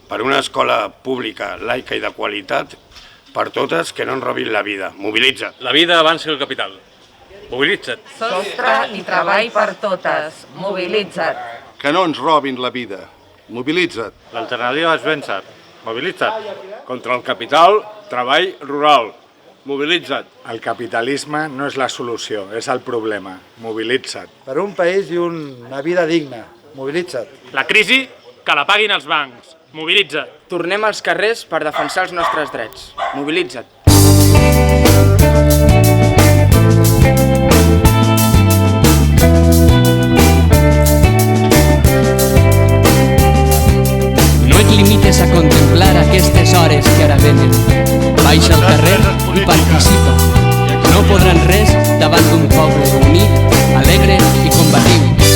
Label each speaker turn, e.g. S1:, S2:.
S1: per una escola pública, laica i de qualitat, per totes, que no ens robin la vida. Mobilitza't.
S2: La vida abans que el capital. Mobilitza't.
S3: Sostre i treball per totes. Mobilitza't.
S4: Que no ens robin la vida. Mobilitza't.
S2: L'alternativa és vèncer. Mobilitza't.
S5: Contra el capital, treball rural. Mobilitza't.
S6: El capitalisme no és la solució, és el problema. Mobilitza't.
S7: Per un país i una vida digna. Mobilitza't.
S8: La crisi, que la paguin els bancs. Mobilitza't.
S9: Tornem als carrers per defensar els nostres drets. Mobilitza't.
S10: No et limites a contemplar aquestes hores que ara venen. Baixa al carrer i participa. No podran res davant d'un poble unit, alegre i combatiu.